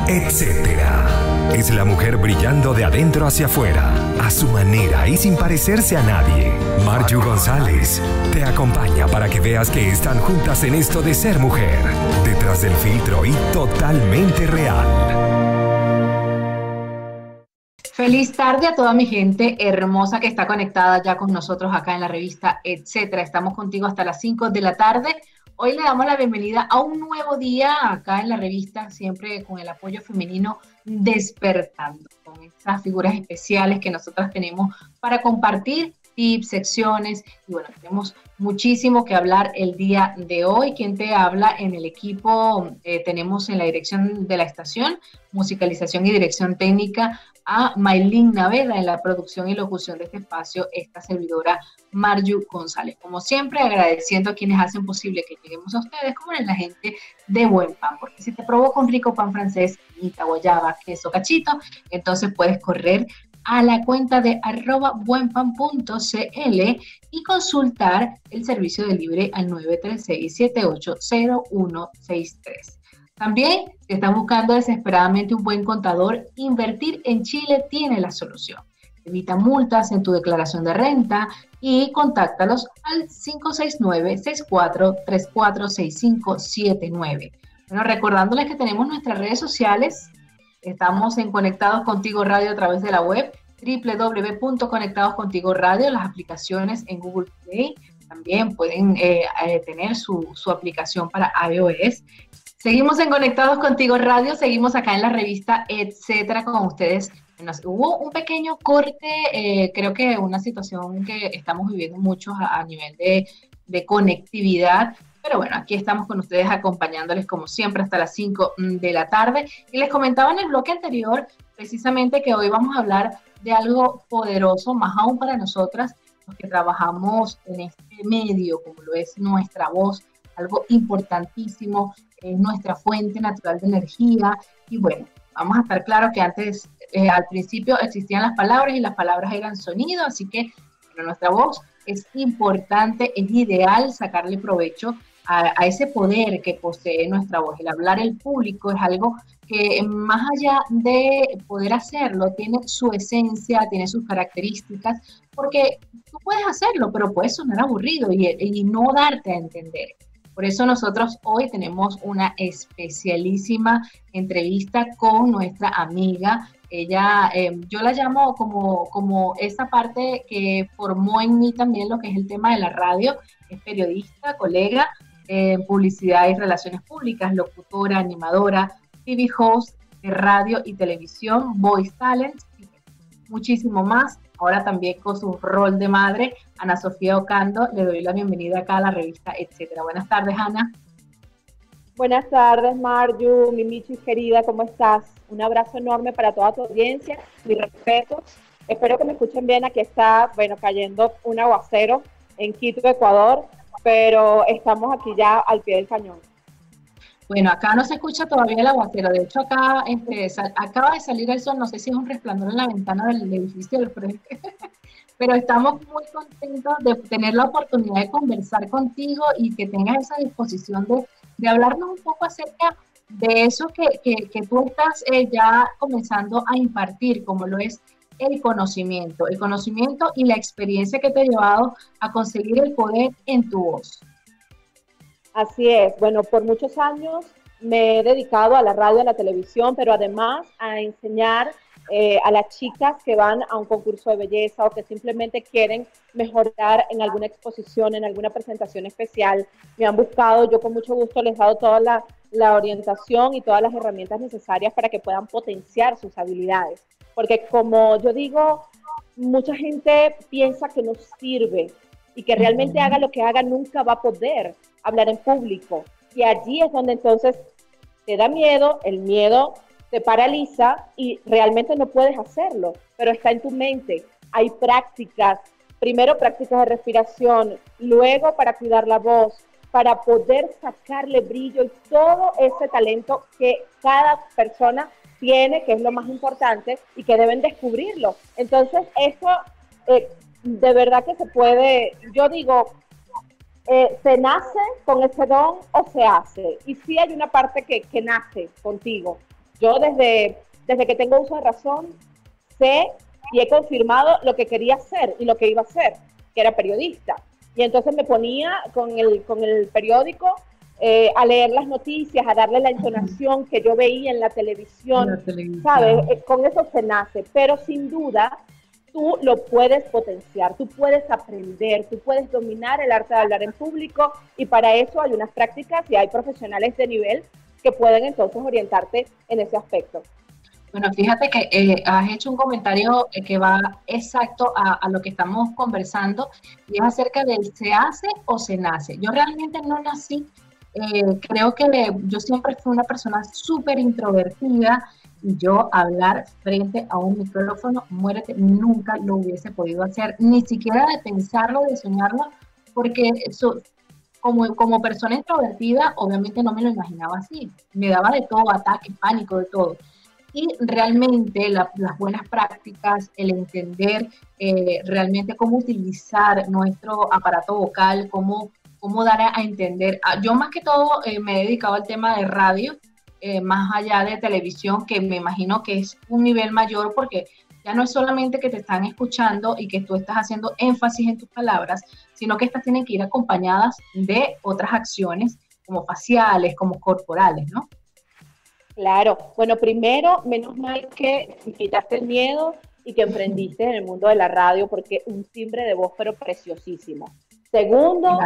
etcétera. Es la mujer brillando de adentro hacia afuera, a su manera y sin parecerse a nadie. Marju González te acompaña para que veas que están juntas en esto de ser mujer, detrás del filtro y totalmente real. Feliz tarde a toda mi gente hermosa que está conectada ya con nosotros acá en la revista Etcétera. Estamos contigo hasta las 5 de la tarde. Hoy le damos la bienvenida a un nuevo día acá en la revista, siempre con el apoyo femenino despertando, con esas figuras especiales que nosotras tenemos para compartir tips, secciones, y bueno, tenemos muchísimo que hablar el día de hoy. Quien te habla en el equipo, tenemos en la dirección de la estación, musicalización y dirección técnica, a Maylin Naveda, en la producción y locución de este espacio, esta servidora Marju González. Como siempre, agradeciendo a quienes hacen posible que lleguemos a ustedes, como es la gente de Buen Pan, porque si te provoca un rico pan francés, guita, guayaba, queso, cachito, entonces puedes correr a la cuenta de @buenpan.cl y consultar el servicio de libre al 936-780163. También, si estás buscando desesperadamente un buen contador, Invertir en Chile tiene la solución. Evita multas en tu declaración de renta y contáctalos al 569-6434-6579. Bueno, recordándoles que tenemos nuestras redes sociales. Estamos en Conectados Contigo Radio a través de la web www.conectados contigo radio, las aplicaciones en Google Play. También pueden tener su aplicación para iOS. Seguimos en Conectados Contigo Radio, seguimos acá en la revista Etcétera con ustedes. Hubo un pequeño corte, creo que una situación que estamos viviendo muchos a nivel de conectividad, pero bueno, aquí estamos con ustedes acompañándoles como siempre hasta las 5 de la tarde. Y les comentaba en el bloque anterior precisamente que hoy vamos a hablar de algo poderoso, más aún para nosotras, los que trabajamos en este medio, como lo es nuestra voz, algo importantísimo, es nuestra fuente natural de energía. Y bueno, vamos a estar claros que antes, al principio existían las palabras y las palabras eran sonido, así que bueno, nuestra voz es importante, es ideal sacarle provecho a ese poder que posee nuestra voz. El hablar al público es algo que más allá de poder hacerlo, tiene su esencia, tiene sus características, porque tú puedes hacerlo, pero puede sonar aburrido y no darte a entender. Por eso nosotros hoy tenemos una especialísima entrevista con nuestra amiga. Ella, yo la llamo como esa parte que formó en mí también lo que es el tema de la radio. Es periodista, colega en publicidad y relaciones públicas, locutora, animadora, TV host de radio y televisión, voice talent, y muchísimo más. Ahora también con su rol de madre, Ana Sofía Ocando. Le doy la bienvenida acá a la revista Etcétera. Buenas tardes, Ana. Buenas tardes, Marju, mi Michis querida, ¿cómo estás? Un abrazo enorme para toda tu audiencia, mi respeto. Espero que me escuchen bien. Aquí está, bueno, cayendo un aguacero en Quito, Ecuador, pero estamos aquí ya al pie del cañón. Bueno, acá no se escucha todavía el aguacero. De hecho, acá acaba de salir el sol. No sé si es un resplandor en la ventana del edificio del frente, pero estamos muy contentos de tener la oportunidad de conversar contigo y que tengas esa disposición de hablarnos un poco acerca de eso que tú estás ya comenzando a impartir, como lo es el conocimiento y la experiencia que te ha llevado a conseguir el poder en tu voz. Así es. Bueno, por muchos años me he dedicado a la radio, a la televisión, pero además a enseñar a las chicas que van a un concurso de belleza o que simplemente quieren mejorar en alguna exposición, en alguna presentación especial. Me han buscado, yo con mucho gusto les he dado toda la orientación y todas las herramientas necesarias para que puedan potenciar sus habilidades. Porque como yo digo, mucha gente piensa que no sirve y que realmente haga lo que haga nunca va a poder hablar en público. Y allí es donde entonces te da miedo, el miedo te paraliza y realmente no puedes hacerlo, pero está en tu mente. Hay prácticas, primero prácticas de respiración, luego para cuidar la voz, para poder sacarle brillo y todo ese talento que cada persona tiene, que es lo más importante y que deben descubrirlo. Entonces, eso de verdad que se puede, yo digo, ¿se nace con ese don o se hace? Y sí hay una parte que nace contigo, Yo desde que tengo uso de razón, sé y he confirmado lo que quería hacer y lo que iba a hacer, que era periodista. Y entonces me ponía con el periódico a leer las noticias, a darle la entonación que yo veía en la televisión, ¿sabes? Con eso se nace, pero sin duda tú lo puedes potenciar, tú puedes aprender, tú puedes dominar el arte de hablar en público y para eso hay unas prácticas y hay profesionales de nivel que pueden entonces orientarte en ese aspecto. Bueno, fíjate que has hecho un comentario que va exacto a lo que estamos conversando y es acerca del se hace o se nace. Yo realmente no nací, creo que yo siempre fui una persona súper introvertida y yo hablar frente a un micrófono, muérete, nunca lo hubiese podido hacer, ni siquiera de pensarlo, de soñarlo, porque eso, como persona introvertida, obviamente no me lo imaginaba así. Me daba de todo, ataque, pánico, de todo. Y realmente las buenas prácticas, el entender realmente cómo utilizar nuestro aparato vocal, cómo dar a entender. Yo más que todo me he dedicado al tema de radio, más allá de televisión, que me imagino que es un nivel mayor porque ya no es solamente que te están escuchando y que tú estás haciendo énfasis en tus palabras, sino que estas tienen que ir acompañadas de otras acciones como faciales, como corporales, ¿no? Claro, bueno, primero, menos mal que quitaste el miedo y que emprendiste en el mundo de la radio, porque un timbre de voz, pero preciosísimo. Segundo,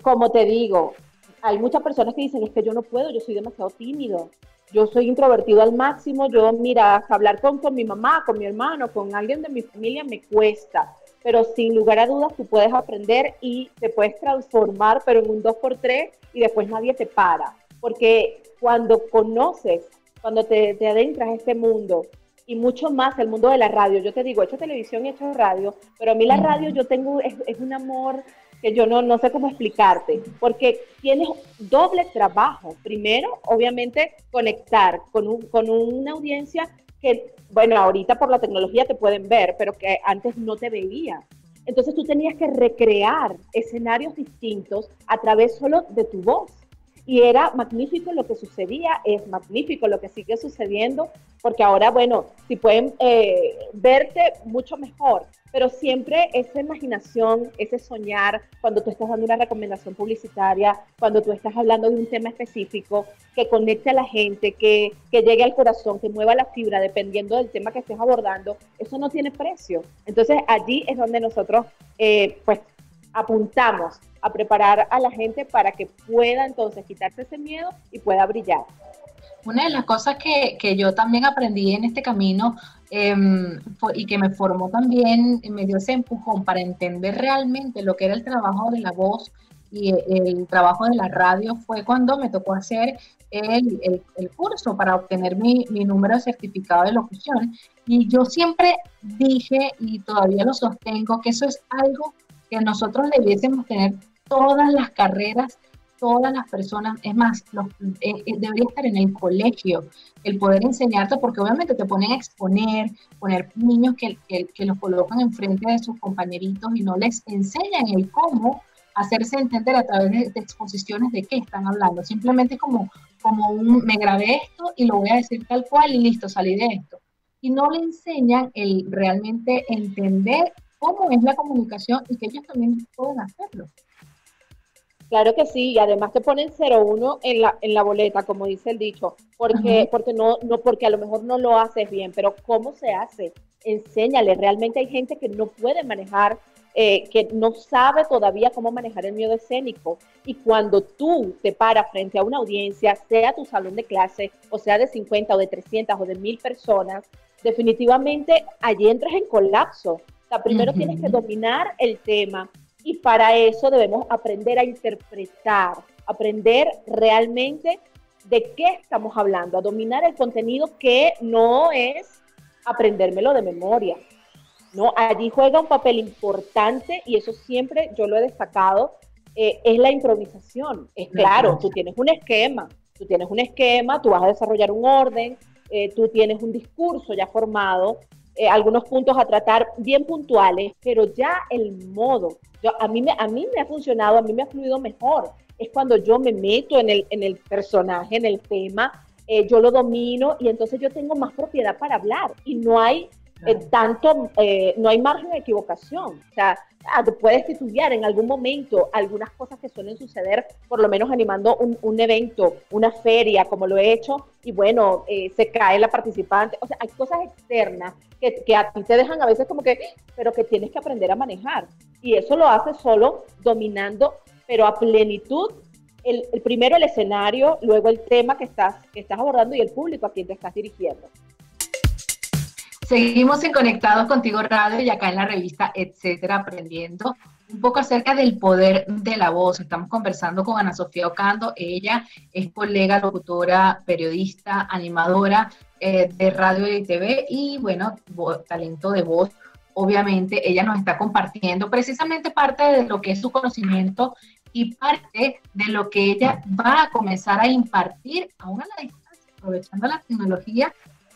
como te digo, hay muchas personas que dicen, es que yo no puedo, yo soy demasiado tímido, yo soy introvertido al máximo, yo, mira, hablar con mi mamá, con mi hermano, con alguien de mi familia me cuesta, pero sin lugar a dudas tú puedes aprender y te puedes transformar, pero en un 2x3 y después nadie te para, porque cuando conoces, cuando te adentras a este mundo, y mucho más el mundo de la radio, yo te digo, he hecho televisión y he hecho radio, pero a mí la radio yo tengo, es un amor que yo no sé cómo explicarte, porque tienes doble trabajo. Primero, obviamente, conectar con una audiencia que, bueno, ahorita por la tecnología te pueden ver, pero que antes no te veía. Entonces tú tenías que recrear escenarios distintos a través solo de tu voz. Y era magnífico lo que sucedía, es magnífico lo que sigue sucediendo, porque ahora, bueno, si pueden verte mucho mejor, pero siempre esa imaginación, ese soñar, cuando tú estás dando una recomendación publicitaria, cuando tú estás hablando de un tema específico, que conecte a la gente, que llegue al corazón, que mueva la fibra, dependiendo del tema que estés abordando, eso no tiene precio. Entonces, allí es donde nosotros, pues, apuntamos a preparar a la gente para que pueda entonces quitarse ese miedo y pueda brillar. Una de las cosas que yo también aprendí en este camino y que me formó también, me dio ese empujón para entender realmente lo que era el trabajo de la voz y el trabajo de la radio fue cuando me tocó hacer el curso para obtener mi número de certificado de locución. Y yo siempre dije, y todavía lo sostengo, que eso es algo que nosotros debiésemos tener todas las carreras, todas las personas, es más, debería estar en el colegio, el poder enseñarte, porque obviamente te ponen a exponer, poner niños que los colocan enfrente de sus compañeritos y no les enseñan el cómo hacerse entender a través de exposiciones de qué están hablando, simplemente como me grabé esto y lo voy a decir tal cual y listo, salí de esto. Y no le enseñan el realmente entender cómo es la comunicación y que ellos también pueden hacerlo. Claro que sí, y además te ponen 0-1 en la boleta, como dice el dicho, porque porque a lo mejor no lo haces bien, pero ¿cómo se hace? Enséñale, realmente hay gente que no puede manejar, que no sabe todavía cómo manejar el miedo escénico, y cuando tú te paras frente a una audiencia, sea tu salón de clase, o sea de 50 o de 300 o de 1000 personas, definitivamente allí entras en colapso. O sea, primero tienes que dominar el tema, y para eso debemos aprender a interpretar, aprender realmente de qué estamos hablando, a dominar el contenido, que no es aprendérmelo de memoria. No, allí juega un papel importante, y eso siempre yo lo he destacado, es la improvisación. Es claro, tú tienes un esquema, tú vas a desarrollar un orden, tú tienes un discurso ya formado, algunos puntos a tratar bien puntuales, pero ya el modo, a mí me ha funcionado, a mí me ha fluido mejor, es cuando yo me meto en el personaje, en el tema, yo lo domino y entonces yo tengo más propiedad para hablar y no hay no hay margen de equivocación. O sea, tú puedes titubear en algún momento, algunas cosas que suelen suceder, por lo menos animando un evento, una feria, como lo he hecho, y bueno, se cae la participante. O sea, hay cosas externas que a ti te dejan a veces como que, pero que tienes que aprender a manejar. Y eso lo haces solo dominando, pero a plenitud, primero el escenario, luego el tema que estás abordando y el público a quien te estás dirigiendo. Seguimos en Conectados Contigo Radio y acá en la revista Etcétera, aprendiendo un poco acerca del poder de la voz. Estamos conversando con Ana Sofía Ocando. Ella es colega, locutora, periodista, animadora de radio y TV y, bueno, talento de voz. Obviamente, ella nos está compartiendo precisamente parte de lo que es su conocimiento y parte de lo que ella va a comenzar a impartir aún a la distancia, aprovechando la tecnología,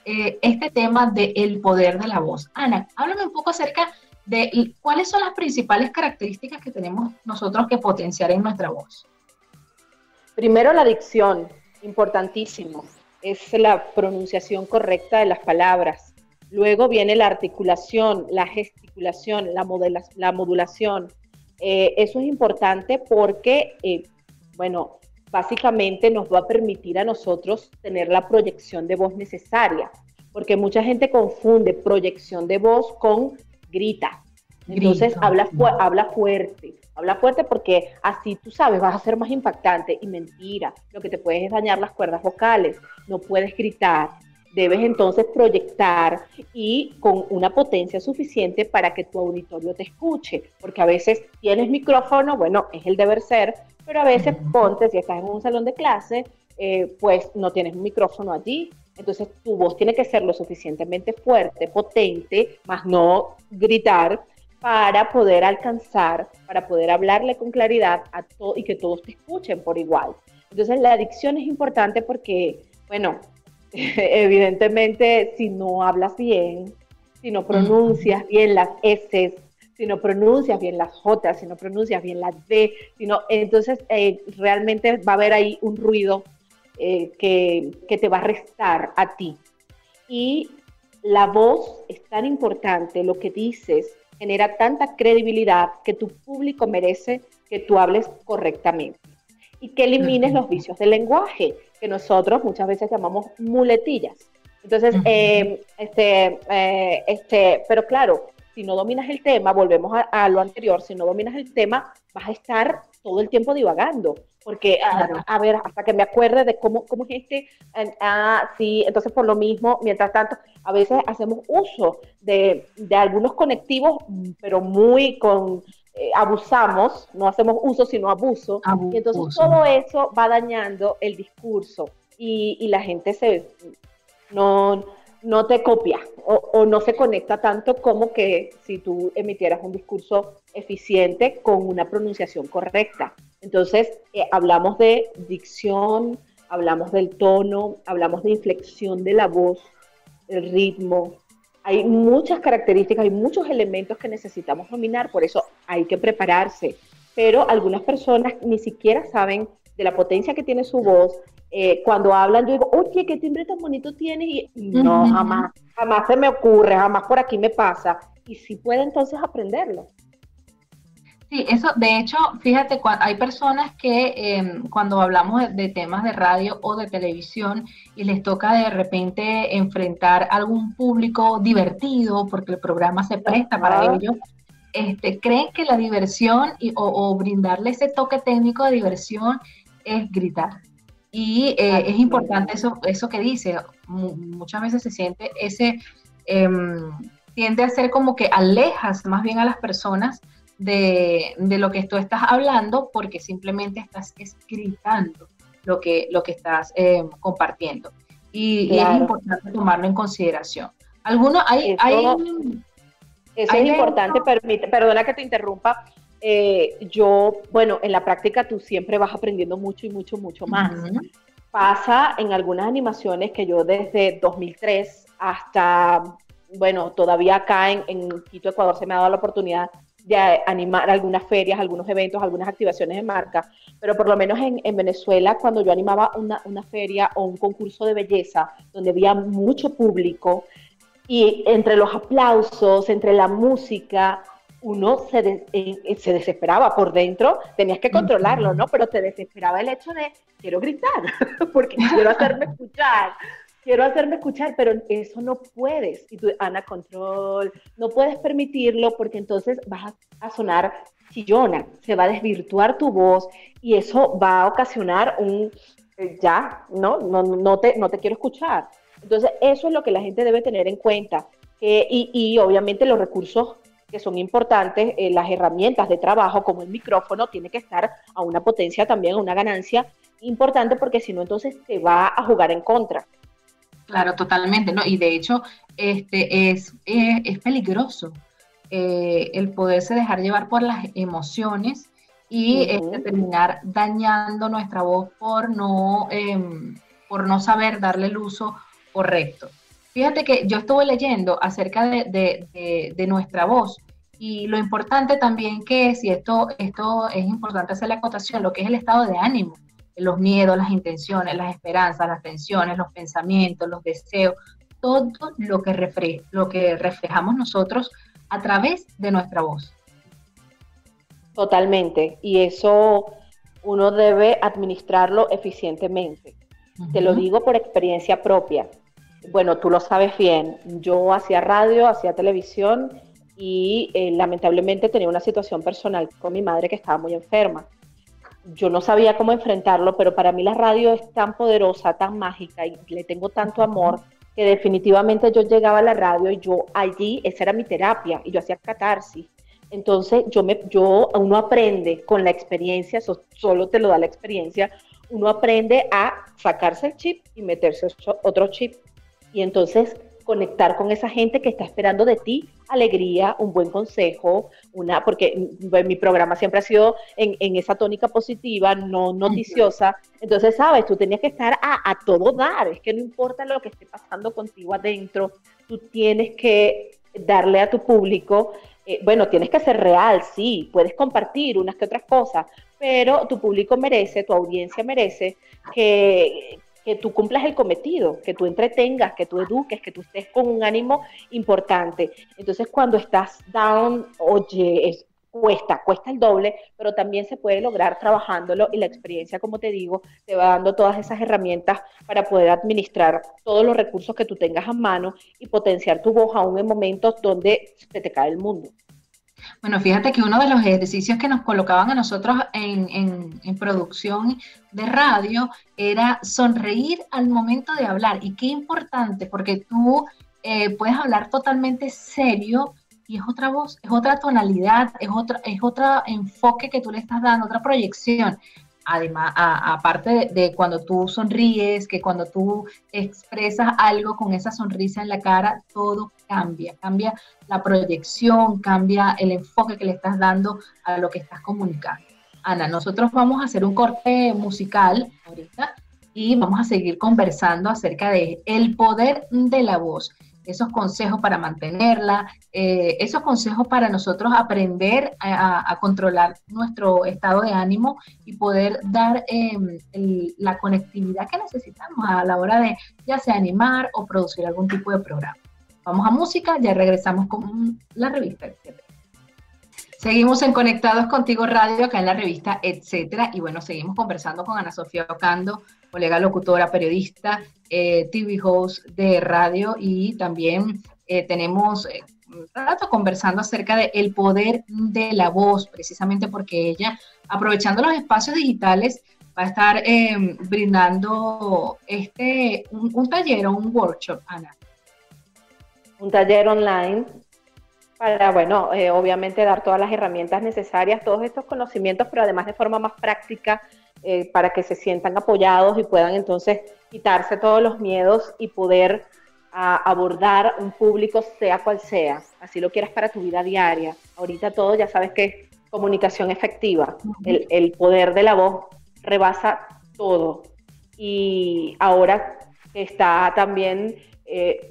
este tema del poder de la voz. Ana, háblame un poco acerca de cuáles son las principales características que tenemos nosotros que potenciar en nuestra voz. Primero, la dicción, importantísimo, es la pronunciación correcta de las palabras. Luego viene la articulación, la gesticulación, la modulación. Eso es importante porque, bueno, básicamente nos va a permitir a nosotros tener la proyección de voz necesaria, porque mucha gente confunde proyección de voz con grita. Entonces habla fuerte porque así tú sabes, vas a ser más impactante, y mentira, lo que te puedes es dañar las cuerdas vocales, no puedes gritar, debes entonces proyectar y con una potencia suficiente para que tu auditorio te escuche, porque a veces tienes micrófono, bueno, es el deber ser, pero a veces ponte, si estás en un salón de clase, pues no tienes un micrófono allí, entonces tu voz tiene que ser lo suficientemente fuerte, potente, más no gritar, para poder alcanzar, para poder hablarle con claridad y que todos te escuchen por igual. Entonces la dicción es importante porque, bueno, evidentemente si no hablas bien, si no pronuncias bien las S, si no pronuncias bien las J, si no pronuncias bien las D, entonces realmente va a haber ahí un ruido que te va a restar a ti. Y la voz es tan importante, lo que dices genera tanta credibilidad que tu público merece que tú hables correctamente y que elimines los vicios del lenguaje, que nosotros muchas veces llamamos muletillas. Entonces, pero claro, si no dominas el tema, volvemos a lo anterior, si no dominas el tema, vas a estar todo el tiempo divagando, porque, a ver, hasta que me acuerde de cómo es sí, entonces por lo mismo, mientras tanto, a veces hacemos uso de algunos conectivos, pero abusamos, no hacemos uso, sino abuso, y entonces todo eso va dañando el discurso, y la gente no te copia o no se conecta tanto como que si tú emitieras un discurso eficiente con una pronunciación correcta. Entonces, hablamos de dicción, hablamos del tono, hablamos de inflexión de la voz, el ritmo. Hay muchas características, hay muchos elementos que necesitamos dominar, por eso hay que prepararse. Pero algunas personas ni siquiera saben de la potencia que tiene su voz. Cuando hablan, yo digo, oye, qué timbre tan bonito tienes, y no, jamás se me ocurre, jamás por aquí me pasa, y sí puede entonces aprenderlo. Sí, eso, de hecho, fíjate, hay personas que cuando hablamos de temas de radio o de televisión y les toca de repente enfrentar algún público divertido, porque el programa se presta para ello, creen que la diversión o brindarle ese toque técnico de diversión es gritar. Y es importante eso que dice, muchas veces se siente tiende a ser como que alejas más bien a las personas de lo que tú estás hablando, porque simplemente estás gritando lo que estás compartiendo. Y es importante tomarlo en consideración. Eso es importante, perdona que te interrumpa. Bueno, en la práctica tú siempre vas aprendiendo mucho y mucho más. Pasa en algunas animaciones que yo desde 2003 hasta, bueno, todavía acá en Quito, Ecuador, se me ha dado la oportunidad de animar algunas ferias, algunos eventos, algunas activaciones de marca, pero por lo menos en Venezuela, cuando yo animaba una feria o un concurso de belleza, donde había mucho público, y entre los aplausos, entre la música, uno se desesperaba por dentro, tenías que controlarlo, ¿no? Pero te desesperaba el hecho de, quiero gritar, porque quiero hacerme escuchar, pero eso no puedes. Y tú, Ana, control, no puedes permitirlo porque entonces vas a sonar chillona, se va a desvirtuar tu voz y eso va a ocasionar no te quiero escuchar. Entonces, eso es lo que la gente debe tener en cuenta. Y obviamente los recursos que son importantes, las herramientas de trabajo como el micrófono, tiene que estar a una potencia también, a una ganancia importante, porque si no, entonces te va a jugar en contra. Claro, totalmente, ¿no? Y de hecho, es peligroso el poderse dejar llevar por las emociones y terminar dañando nuestra voz por no saber darle el uso correcto. Fíjate que yo estuve leyendo acerca de nuestra voz y lo importante también que es, y esto es importante hacer la acotación, lo que es el estado de ánimo, los miedos, las intenciones, las esperanzas, las tensiones, los pensamientos, los deseos, todo lo que reflejamos nosotros a través de nuestra voz. Totalmente, y eso uno debe administrarlo eficientemente. Te lo digo por experiencia propia. Bueno, tú lo sabes bien, yo hacía radio, hacía televisión y lamentablemente tenía una situación personal con mi madre que estaba muy enferma. Yo no sabía cómo enfrentarlo, pero para mí la radio es tan poderosa, tan mágica y le tengo tanto amor que definitivamente yo llegaba a la radio y yo allí, esa era mi terapia y yo hacía catarsis. Entonces uno aprende con la experiencia, solo te lo da la experiencia, uno aprende a sacarse el chip y meterse otro chip y entonces conectar con esa gente que está esperando de ti alegría, un buen consejo, porque mi programa siempre ha sido en esa tónica positiva, no noticiosa. Entonces, sabes, tú tenías que estar a todo dar, es que no importa lo que esté pasando contigo adentro, tú tienes que darle a tu público, tienes que ser real, sí, puedes compartir unas que otras cosas, pero tu público merece, tu audiencia merece que tú cumplas el cometido, que tú entretengas, que tú eduques, que tú estés con un ánimo importante. Entonces, cuando estás down, oye, cuesta el doble, pero también se puede lograr trabajándolo y la experiencia, como te digo, te va dando todas esas herramientas para poder administrar todos los recursos que tú tengas a mano y potenciar tu voz aún en momentos donde se te cae el mundo. Bueno, fíjate que uno de los ejercicios que nos colocaban a nosotros en producción de radio era sonreír al momento de hablar. Y qué importante, porque tú puedes hablar totalmente serio y es otra voz, es otra tonalidad, es otro enfoque que tú le estás dando, otra proyección. Además, aparte de cuando tú sonríes, que cuando tú expresas algo con esa sonrisa en la cara, todo cambia la proyección, cambia el enfoque que le estás dando a lo que estás comunicando. Ana, nosotros vamos a hacer un corte musical ahorita y vamos a seguir conversando acerca de el poder de la voz, esos consejos para mantenerla, esos consejos para nosotros aprender a controlar nuestro estado de ánimo y poder dar la conectividad que necesitamos a la hora de ya sea animar o producir algún tipo de programa. Vamos a música, ya regresamos con la revista, etcétera. Seguimos en Conectados Contigo Radio, acá en la revista, etcétera, y bueno, seguimos conversando con Ana Sofía Ocando, colega locutora, periodista, TV host de radio, y también tenemos un rato conversando acerca del poder de la voz, precisamente porque ella, aprovechando los espacios digitales, va a estar brindando un taller o un workshop, Ana. Un taller online para, obviamente dar todas las herramientas necesarias, todos estos conocimientos, pero además de forma más práctica, para que se sientan apoyados y puedan entonces quitarse todos los miedos y poder abordar un público sea cual sea, así lo quieras para tu vida diaria. Ahorita todo ya sabes que es comunicación efectiva, el poder de la voz rebasa todo y ahora está también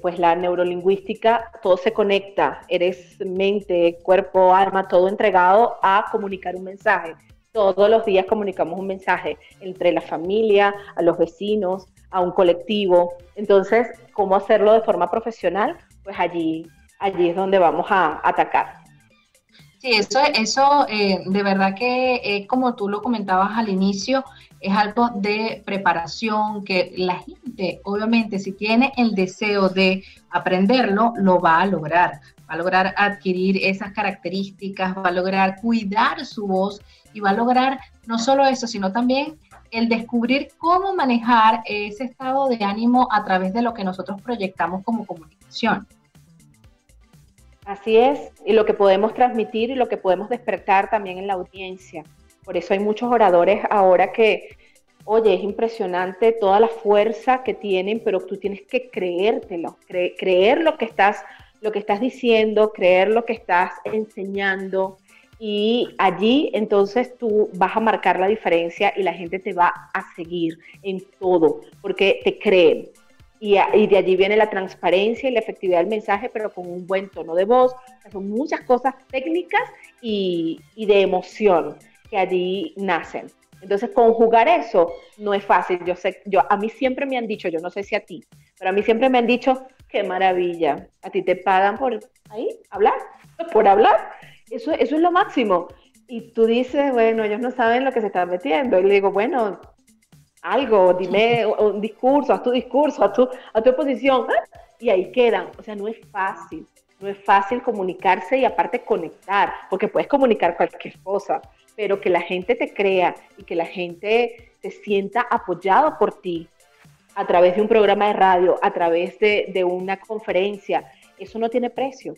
pues la neurolingüística, todo se conecta, eres mente, cuerpo, alma, todo entregado a comunicar un mensaje. Todos los días comunicamos un mensaje entre la familia, a los vecinos, a un colectivo. Entonces, ¿cómo hacerlo de forma profesional? Pues allí es donde vamos a atacar. Sí, eso de verdad que como tú lo comentabas al inicio, es algo de preparación que la gente, obviamente, si tiene el deseo de aprenderlo, lo va a lograr. Va a lograr adquirir esas características, va a lograr cuidar su voz y va a lograr no solo eso, sino también el descubrir cómo manejar ese estado de ánimo a través de lo que nosotros proyectamos como comunicación. Así es, y lo que podemos transmitir y lo que podemos despertar también en la audiencia. Por eso hay muchos oradores ahora que, oye, es impresionante toda la fuerza que tienen, pero tú tienes que creértelo, creer lo que estás diciendo, creer lo que estás enseñando, y allí entonces tú vas a marcar la diferencia y la gente te va a seguir en todo, porque te creen. Y de allí viene la transparencia y la efectividad del mensaje, pero con un buen tono de voz. Son muchas cosas técnicas y de emoción que allí nacen. Entonces, conjugar eso no es fácil. A mí siempre me han dicho, yo no sé si a ti, pero a mí siempre me han dicho, qué maravilla, a ti te pagan por ahí hablar, por hablar. Eso es lo máximo. Y tú dices, bueno, ellos no saben lo que se están metiendo. Y le digo, bueno, algo, dime un discurso, haz tu exposición, y ahí quedan. O sea, no es fácil comunicarse y aparte conectar, porque puedes comunicar cualquier cosa, pero que la gente te crea y que la gente se sienta apoyado por ti a través de un programa de radio, a través de una conferencia, eso no tiene precio.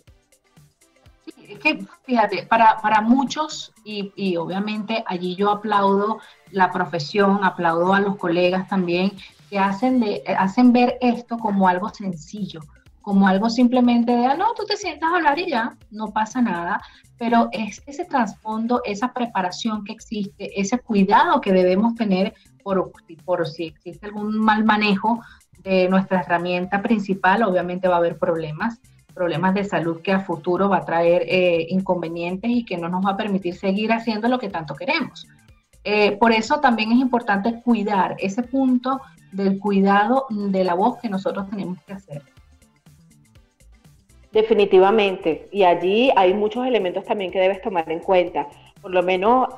Es que, fíjate, para muchos, y obviamente allí yo aplaudo la profesión, aplaudo a los colegas también, que hacen ver esto como algo sencillo, como algo simplemente de, no, tú te sientas a hablar y ya, no pasa nada, pero es ese trasfondo, esa preparación que existe, ese cuidado que debemos tener por si existe algún mal manejo de nuestra herramienta principal, obviamente va a haber problemas de salud que a futuro va a traer inconvenientes y que no nos va a permitir seguir haciendo lo que tanto queremos. Por eso también es importante cuidar ese punto del cuidado de la voz que nosotros tenemos que hacer. Definitivamente, y allí hay muchos elementos también que debes tomar en cuenta. Por lo menos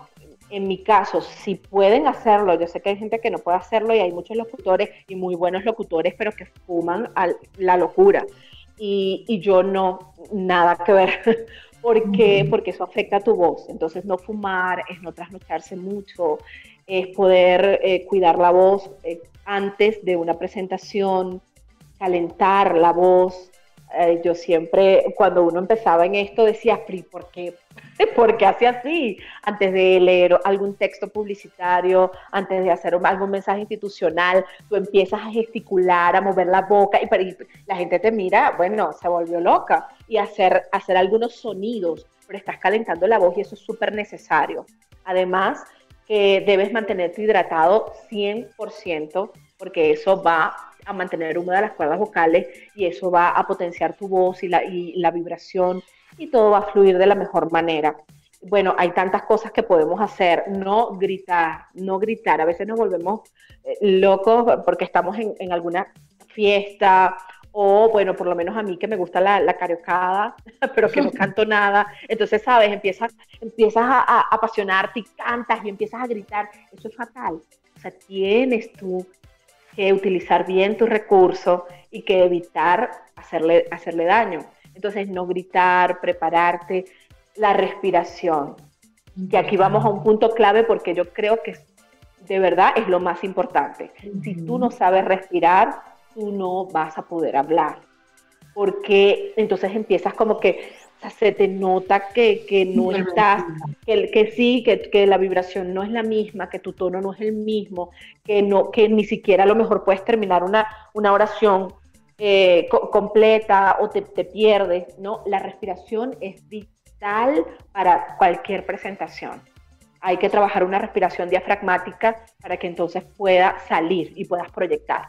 en mi caso, si pueden hacerlo, yo sé que hay gente que no puede hacerlo y hay muchos locutores y muy buenos locutores, pero que fuman a la locura. Y yo no, nada que ver, porque eso afecta a tu voz. Entonces no fumar, es no trasnocharse mucho, es poder cuidar la voz antes de una presentación, calentar la voz. Yo siempre, cuando uno empezaba en esto, decía, ¿por qué? ¿Por qué hace así? Antes de leer algún texto publicitario, antes de hacer algún mensaje institucional, tú empiezas a gesticular, a mover la boca, y la gente te mira, bueno, se volvió loca, y hacer algunos sonidos, pero estás calentando la voz y eso es súper necesario. Además, que debes mantenerte hidratado 100%, porque eso va a mantener una de las cuerdas vocales y eso va a potenciar tu voz y la vibración, y todo va a fluir de la mejor manera. Bueno, hay tantas cosas que podemos hacer, no gritar, a veces nos volvemos locos porque estamos en alguna fiesta, o bueno, por lo menos a mí que me gusta la cariocada, pero que no canto nada, entonces, ¿sabes? Empiezas a apasionarte y cantas y empiezas a gritar, eso es fatal. O sea, tienes tú que utilizar bien tu recurso y que evitar hacerle daño. Entonces, no gritar, prepararte, la respiración. Que aquí vamos a un punto clave porque yo creo que de verdad es lo más importante. Si tú no sabes respirar, tú no vas a poder hablar. Porque entonces empiezas como que, o sea, se te nota que no estás, que la vibración no es la misma, que tu tono no es el mismo, que ni siquiera a lo mejor puedes terminar una oración completa o te pierdes, ¿no? La respiración es vital para cualquier presentación. Hay que trabajar una respiración diafragmática para que entonces pueda salir y puedas proyectar.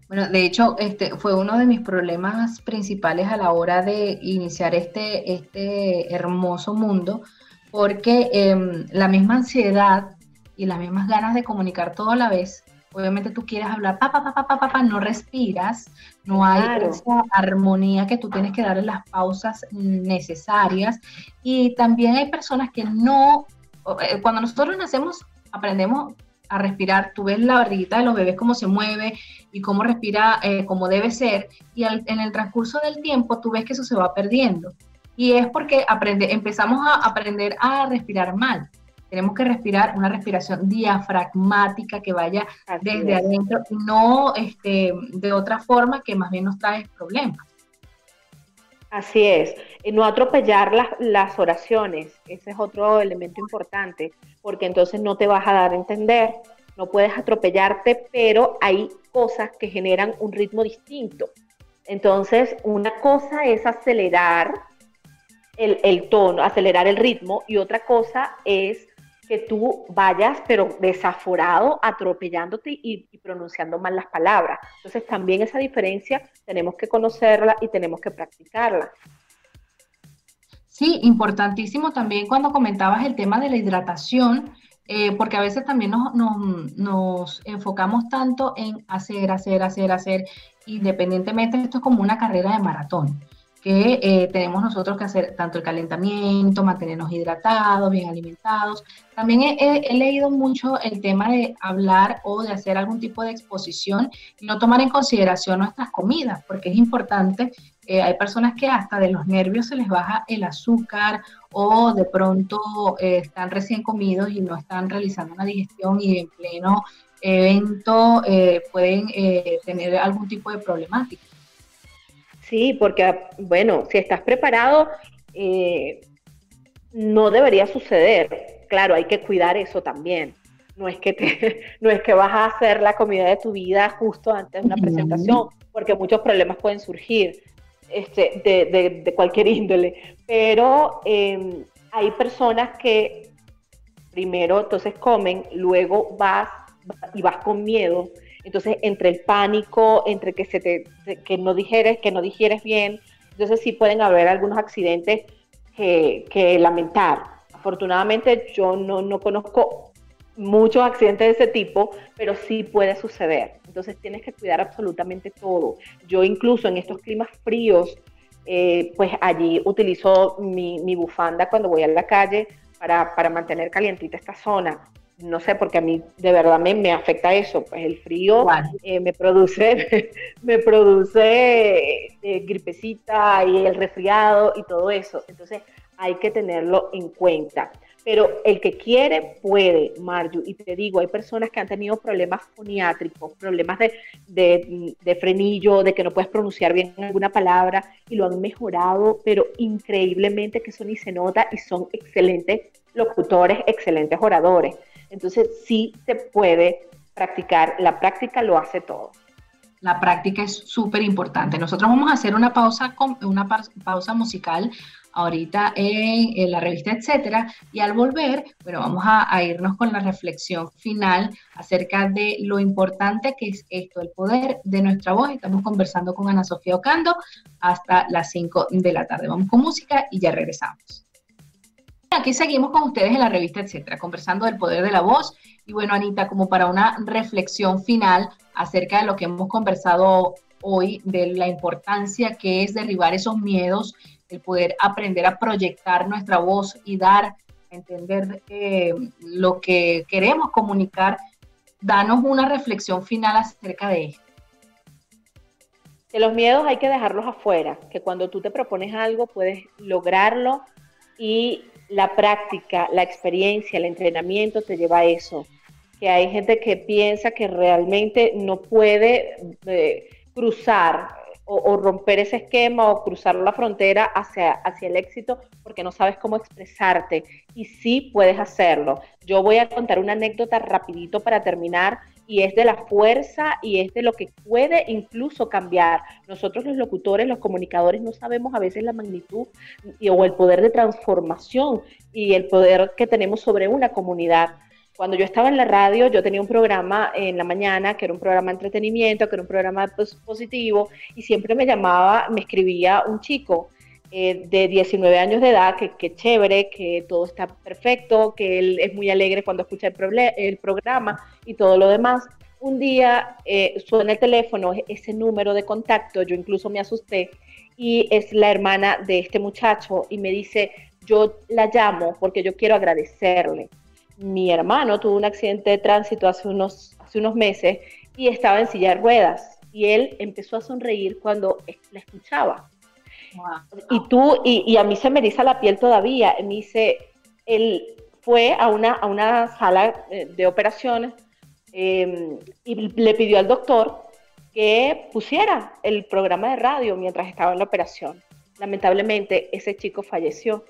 Bueno, de hecho, fue uno de mis problemas principales a la hora de iniciar este hermoso mundo, porque la misma ansiedad y las mismas ganas de comunicar todo a la vez, obviamente tú quieres hablar, no respiras, no hay Claro, esa armonía que tú tienes que darle las pausas necesarias, y también hay personas que no, cuando nosotros nacemos, aprendemos a respirar, tú ves la barriguita de los bebés cómo se mueve y cómo respira como debe ser, y en el transcurso del tiempo tú ves que eso se va perdiendo. Y es porque empezamos a aprender a respirar mal. Tenemos que respirar una respiración diafragmática que vaya así desde es. adentro y no de otra forma que más bien nos trae problemas. Así es, y no atropellar las oraciones, ese es otro elemento importante, porque entonces no te vas a dar a entender, no puedes atropellarte, pero hay cosas que generan un ritmo distinto. Entonces, una cosa es acelerar el tono, acelerar el ritmo, y otra cosa es que tú vayas, pero desaforado, atropellándote y pronunciando mal las palabras. Entonces, también esa diferencia tenemos que conocerla y tenemos que practicarla. Sí, importantísimo también cuando comentabas el tema de la hidratación, porque a veces también nos enfocamos tanto en hacer, independientemente, esto es como una carrera de maratón, que tenemos nosotros que hacer tanto el calentamiento, mantenernos hidratados, bien alimentados. También he leído mucho el tema de hablar o de hacer algún tipo de exposición y no tomar en consideración nuestras comidas, porque es importante. Hay personas que hasta de los nervios se les baja el azúcar o de pronto están recién comidos y no están realizando una digestión y en pleno evento pueden tener algún tipo de problemática. Sí, porque, bueno, si estás preparado, eh, no debería suceder. Claro, hay que cuidar eso también. No es que vas a hacer la comida de tu vida justo antes de una presentación, Ujú. porque muchos problemas pueden surgir de cualquier índole. Pero hay personas que primero entonces comen, luego vas y vas con miedo. Entonces, entre el pánico, entre que no digieres bien, entonces sí pueden haber algunos accidentes que lamentar. Afortunadamente yo no conozco muchos accidentes de ese tipo, pero sí puede suceder. Entonces tienes que cuidar absolutamente todo. Yo incluso en estos climas fríos, pues allí utilizo mi bufanda cuando voy a la calle para mantener calientita esta zona. No sé, porque a mí de verdad me afecta eso, pues el frío Igual. me produce, me produce gripecita y el resfriado y todo eso. Entonces hay que tenerlo en cuenta. Pero el que quiere puede, Marju. Y te digo, hay personas que han tenido problemas foniátricos, problemas de frenillo, de que no puedes pronunciar bien alguna palabra, y lo han mejorado, pero increíblemente, que eso ni se nota, y son excelentes locutores, excelentes oradores. Entonces sí se puede practicar, la práctica lo hace todo. La práctica es súper importante. Nosotros vamos a hacer una pausa, pausa musical ahorita en la revista, etcétera, y al volver, bueno, vamos a irnos con la reflexión final acerca de lo importante que es esto, el poder de nuestra voz. Estamos conversando con Ana Sofía Ocando hasta las 5 de la tarde. Vamos con música y ya regresamos. Aquí seguimos con ustedes en la revista, etcétera, conversando del poder de la voz. Y bueno, Anita, como para una reflexión final acerca de lo que hemos conversado hoy, de la importancia que es derribar esos miedos, el poder aprender a proyectar nuestra voz y dar a entender lo que queremos comunicar, danos una reflexión final acerca de esto. Que los miedos hay que dejarlos afuera, que cuando tú te propones algo puedes lograrlo, y la práctica, la experiencia, el entrenamiento te lleva a eso. Que hay gente que piensa que realmente no puede cruzar o romper ese esquema o cruzar la frontera hacia el éxito porque no sabes cómo expresarte, y sí puedes hacerlo. Yo voy a contar una anécdota rapidito para terminar, y es de la fuerza y es de lo que puede incluso cambiar. Nosotros los locutores, los comunicadores, no sabemos a veces la magnitud o el poder de transformación y el poder que tenemos sobre una comunidad. cuando yo estaba en la radio, yo tenía un programa en la mañana, que era un programa de entretenimiento, que era un programa positivo, y siempre me escribía un chico de 19 años de edad, que chévere, que todo está perfecto, que él es muy alegre cuando escucha el programa y todo lo demás. Un día suena el teléfono, ese número de contacto, yo incluso me asusté, y es la hermana de este muchacho, y me dice, yo la llamo porque yo quiero agradecerle. Mi hermano tuvo un accidente de tránsito hace unos meses y estaba en silla de ruedas, y él empezó a sonreír cuando la escuchaba. Wow. Y a mí se me eriza la piel todavía. Me dice, él fue a una sala de operaciones y le pidió al doctor que pusiera el programa de radio mientras estaba en la operación. Lamentablemente, ese chico falleció.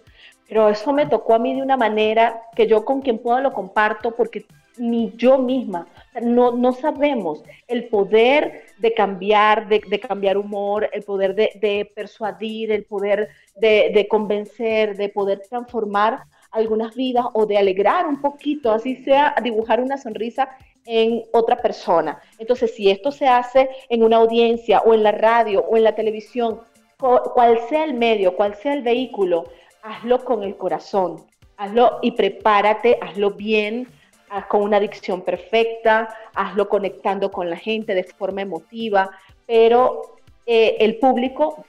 Pero eso me tocó a mí de una manera que yo con quien pueda lo comparto, porque ni yo misma, no sabemos el poder de cambiar, de cambiar humor, el poder de persuadir, el poder de convencer, de poder transformar algunas vidas o de alegrar un poquito, así sea dibujar una sonrisa en otra persona. Entonces, si esto se hace en una audiencia o en la radio o en la televisión, cual sea el medio, cual sea el vehículo, hazlo con el corazón, hazlo y prepárate, hazlo bien, con una dicción perfecta, hazlo conectando con la gente de forma emotiva, pero el público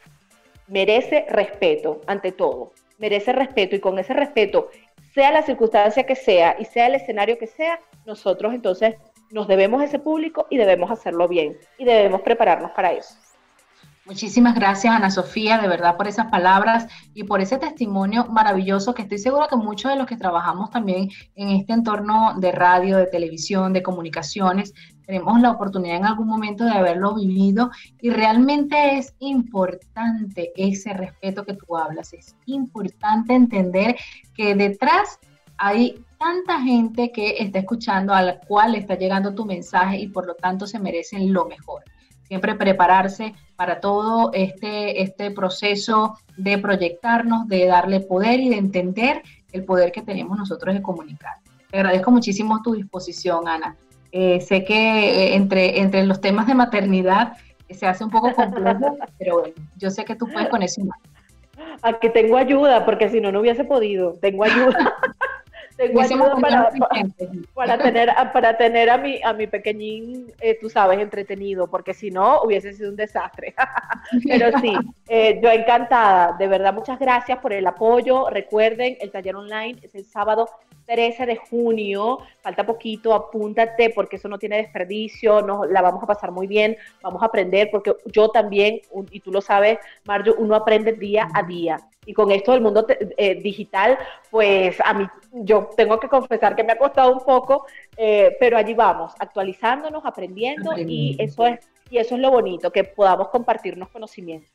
merece respeto ante todo, merece respeto, y con ese respeto, sea la circunstancia que sea y sea el escenario que sea, nosotros entonces nos debemos a ese público y debemos hacerlo bien y debemos prepararnos para eso. Muchísimas gracias, Ana Sofía, de verdad, por esas palabras y por ese testimonio maravilloso, que estoy segura que muchos de los que trabajamos también en este entorno de radio, de televisión, de comunicaciones, tenemos la oportunidad en algún momento de haberlo vivido, y realmente es importante ese respeto que tú hablas. Es importante entender que detrás hay tanta gente que está escuchando, a la cual está llegando tu mensaje, y por lo tanto se merecen lo mejor. Siempre prepararse para todo este proceso de proyectarnos, de darle poder y de entender el poder que tenemos nosotros de comunicar. Te agradezco muchísimo tu disposición, Ana. Sé que entre los temas de maternidad se hace un poco complejo, pero bueno, yo sé que tú puedes con eso. Aquí tengo ayuda, porque si no, no hubiese podido. Tengo ayuda. Tengo ayuda para tener a mi pequeñín, tú sabes, entretenido, porque si no, hubiese sido un desastre. Pero sí, yo encantada, de verdad, muchas gracias por el apoyo. Recuerden, el taller online es el sábado 13 de junio, falta poquito, apúntate, porque eso no tiene desperdicio, la vamos a pasar muy bien, vamos a aprender, porque yo también, y tú lo sabes, Marjo, uno aprende día a día. Y con esto del mundo digital, pues a mí, yo tengo que confesar que me ha costado un poco, pero allí vamos, actualizándonos, aprendiendo, y eso es lo bonito, que podamos compartirnos conocimientos.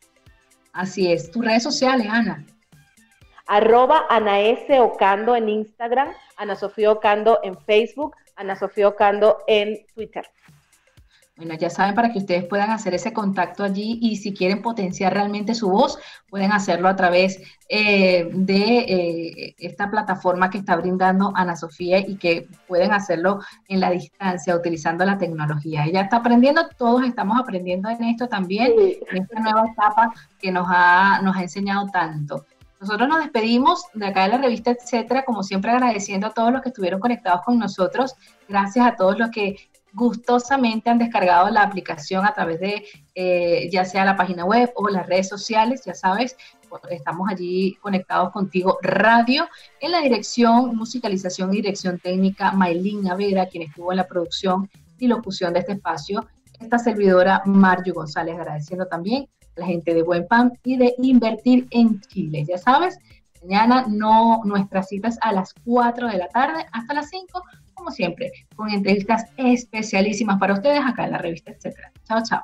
Así es. Tus redes sociales, Ana. @AnaSOcando en Instagram, Ana Sofía Ocando en Facebook, Ana Sofía Ocando en Twitter. Bueno, ya saben, para que ustedes puedan hacer ese contacto allí, y si quieren potenciar realmente su voz, pueden hacerlo a través de esta plataforma que está brindando Ana Sofía, y que pueden hacerlo en la distancia utilizando la tecnología. Ella está aprendiendo, todos estamos aprendiendo en esto también, sí, en esta nueva etapa que nos ha enseñado tanto. Nosotros nos despedimos de acá de la revista Etcétera, como siempre agradeciendo a todos los que estuvieron conectados con nosotros. Gracias a todos los que gustosamente han descargado la aplicación a través de ya sea la página web o las redes sociales. Ya sabes, estamos allí conectados contigo radio, en la dirección, musicalización y dirección técnica, Maylin Navera, quien estuvo en la producción y locución de este espacio, esta servidora Marjo González, agradeciendo también a la gente de Buen Pan y de Invertir en Chile. Ya sabes, mañana nuestras citas a las 4 de la tarde hasta las 5, como siempre, con entrevistas especialísimas para ustedes acá en la revista Etcétera. Chao, chao.